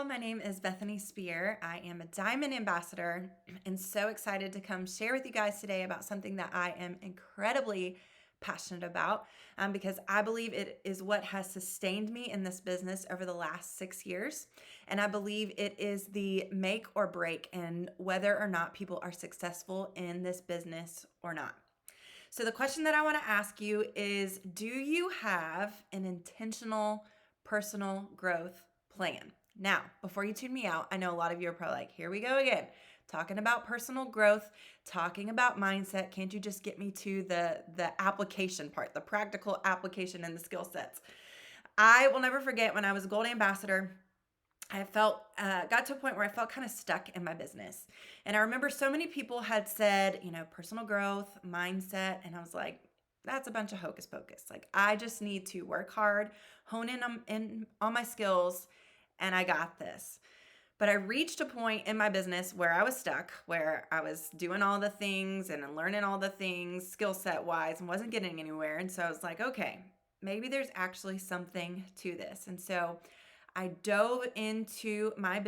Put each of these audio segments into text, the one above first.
my name is Bethany Speer. I am a Diamond Ambassador and so excited to come share with you guys today about something that I am incredibly passionate about because I believe it is what has sustained me in this business over the last 6 years. And I believe it is the make or break in whether or not people are successful in this business or not. So, the question that I want to ask you is, do you have an intentional personal growth plan? Now, before you tune me out, I know a lot of you are probably like, here we go again, talking about personal growth, talking about mindset. Can't you just get me to the application part, the practical application and the skill sets? I will never forget when I was a Gold Ambassador. I got to a point where I felt kind of stuck in my business. And I remember so many people had said, personal growth, mindset. And I was like, that's a bunch of hocus pocus. Like, I just need to work hard, hone in on my skills, and I got this. But I reached a point in my business where I was stuck, where I was doing all the things and learning all the things skill set wise and wasn't getting anywhere. And so I was like, okay, maybe there's actually something to this. And so I dove into my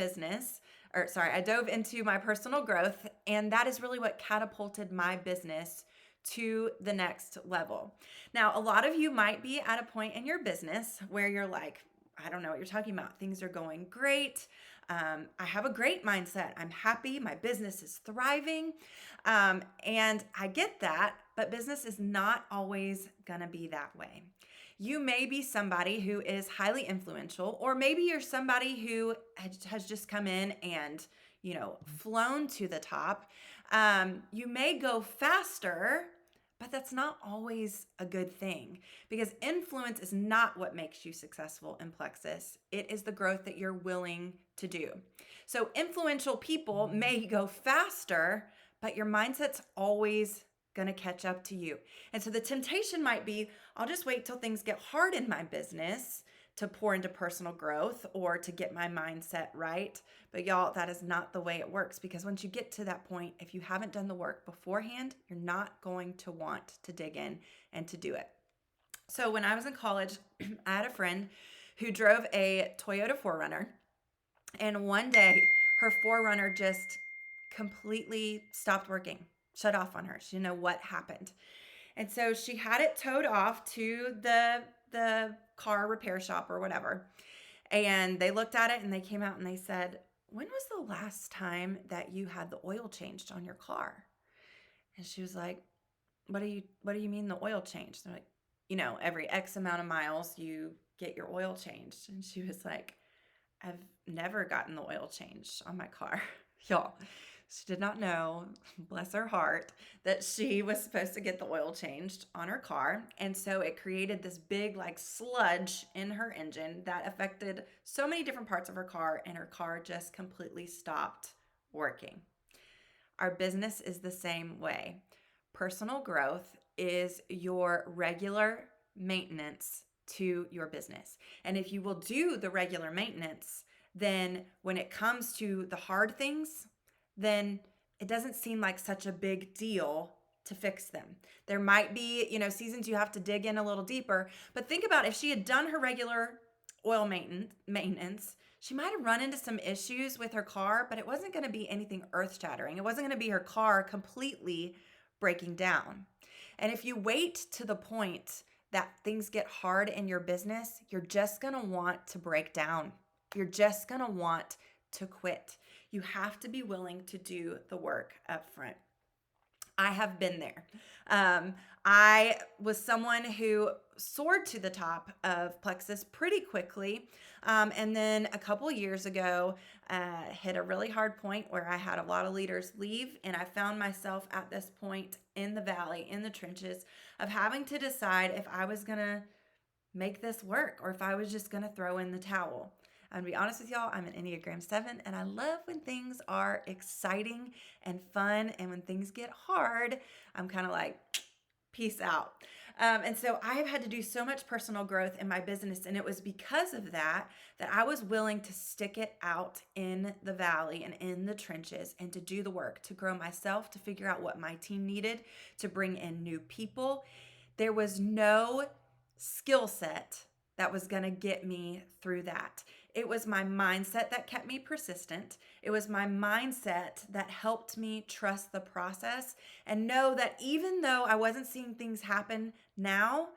I dove into my personal growth, and that is really what catapulted my business to the next level. Now, a lot of you might be at a point in your business where you're like, I don't know what you're talking about. Things are going great. I have a great mindset. I'm happy. My business is thriving. And I get that, but business is not always going to be that way. You may be somebody who is highly influential, or maybe you're somebody who has just come in and, flown to the top. You may go faster, but that's not always a good thing because influence is not what makes you successful in Plexus. It is the growth that you're willing to do. So influential people may go faster, but your mindset's always going to catch up to you. And so the temptation might be, I'll just wait till things get hard in my business to pour into personal growth or to get my mindset right. But y'all, that is not the way it works, because once you get to that point, if you haven't done the work beforehand, you're not going to want to dig in and to do it. So when I was in college, I had a friend who drove a Toyota 4Runner, and one day her 4Runner just completely stopped working, shut off on her. She didn't know what happened. And so she had it towed off to the car repair shop or whatever. And they looked at it and they came out and they said, when was the last time that you had the oil changed on your car? And she was like, what do you mean the oil changed? They're like, every X amount of miles you get your oil changed. And she was like, I've never gotten the oil changed on my car. Y'all, she did not know, bless her heart, that she was supposed to get the oil changed on her car. And so it created this big sludge in her engine that affected so many different parts of her car, and her car just completely stopped working. Our business is the same way. Personal growth is your regular maintenance to your business. And if you will do the regular maintenance, then when it comes to the hard things, then it doesn't seem like such a big deal to fix them. There might be, seasons you have to dig in a little deeper, but think about if she had done her regular oil maintenance, she might have run into some issues with her car, but it wasn't going to be anything earth-shattering. It wasn't going to be her car completely breaking down. And if you wait to the point that things get hard in your business, you're just going to want to break down. You're just going to want to quit. You have to be willing to do the work up front. I have been there. I was someone who soared to the top of Plexus pretty quickly. And then a couple years ago, hit a really hard point where I had a lot of leaders leave. And I found myself at this point in the valley, in the trenches, of having to decide if I was going to make this work or if I was just going to throw in the towel. And to be honest with y'all, I'm an Enneagram 7, and I love when things are exciting and fun. And when things get hard, I'm kind of like, peace out. And so I have had to do so much personal growth in my business. And it was because of that I was willing to stick it out in the valley and in the trenches and to do the work, to grow myself, to figure out what my team needed, to bring in new people. There was no skill set that was going to get me through that. It was my mindset that kept me persistent. It was my mindset that helped me trust the process and know that even though I wasn't seeing things happen now,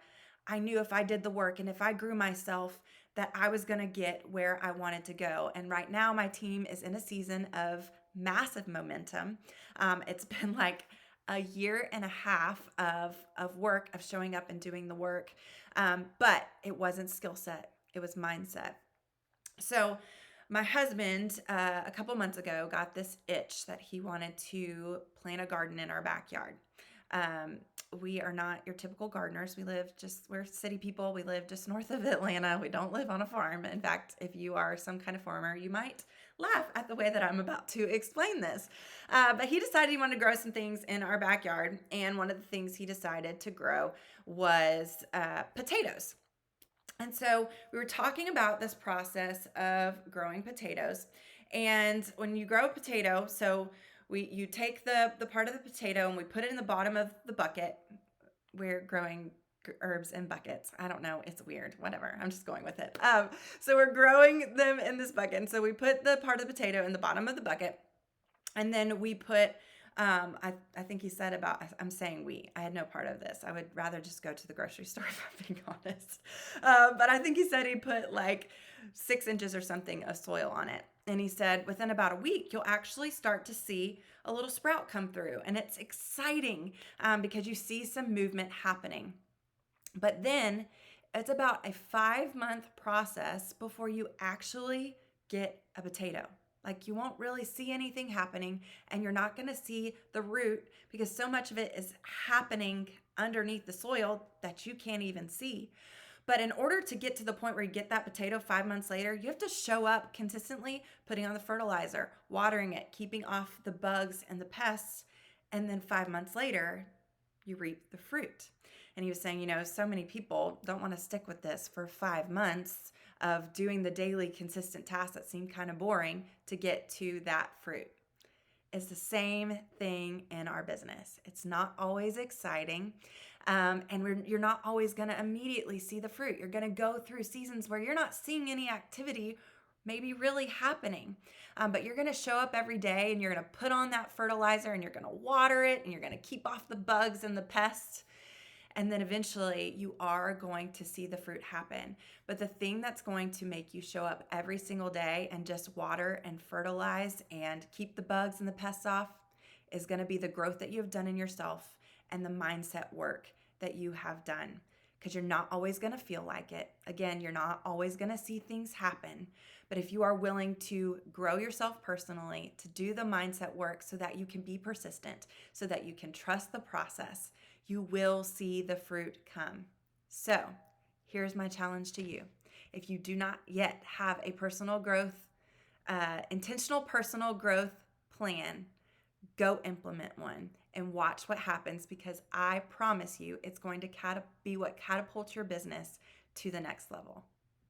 I knew if I did the work and if I grew myself, that I was going to get where I wanted to go. And right now, my team is in a season of massive momentum. It's been like a year and a half of work, of showing up and doing the work. But it wasn't skill set, it was mindset. So, my husband, a couple months ago, got this itch that he wanted to plant a garden in our backyard. Um, we are not your typical gardeners. We're city people. We live just north of Atlanta. We don't live on a farm. In fact, if you are some kind of farmer, you might laugh at the way that I'm about to explain this. But he decided he wanted to grow some things in our backyard. And one of the things he decided to grow was potatoes. And so we were talking about this process of growing potatoes. And when you grow a potato, so you take the part of the potato and we put it in the bottom of the bucket. We're growing herbs in buckets. I don't know. It's weird. Whatever. I'm just going with it. So we're growing them in this bucket. And so we put the part of the potato in the bottom of the bucket. And then we put, I think he said about, I'm saying we, I had no part of this. I would rather just go to the grocery store if I'm being honest. But I think he said he put like 6 inches or something of soil on it. And he said within about a week, you'll actually start to see a little sprout come through. And it's exciting because you see some movement happening. But then it's about a 5-month process before you actually get a potato. Like you won't really see anything happening and you're not going to see the root because so much of it is happening underneath the soil that you can't even see. But in order to get to the point where you get that potato 5 months later, you have to show up consistently, putting on the fertilizer, watering it, keeping off the bugs and the pests. And then 5 months later, you reap the fruit. And he was saying, so many people don't want to stick with this for 5 months of doing the daily consistent tasks that seem kind of boring to get to that fruit. It's the same thing in our business. It's not always exciting. And you're not always going to immediately see the fruit. You're going to go through seasons where you're not seeing any activity maybe really happening. But you're going to show up every day and you're going to put on that fertilizer and you're going to water it and you're going to keep off the bugs and the pests. And then eventually you are going to see the fruit happen. But the thing that's going to make you show up every single day and just water and fertilize and keep the bugs and the pests off is going to be the growth that you have done in yourself and the mindset work that you have done. Because you're not always going to feel like it. Again, you're not always going to see things happen. But if you are willing to grow yourself personally, to do the mindset work so that you can be persistent, so that you can trust the process, you will see the fruit come. So here's my challenge to you. If you do not yet have a personal growth, intentional personal growth plan, go implement one and watch what happens, because I promise you it's going to be what catapults your business to the next level.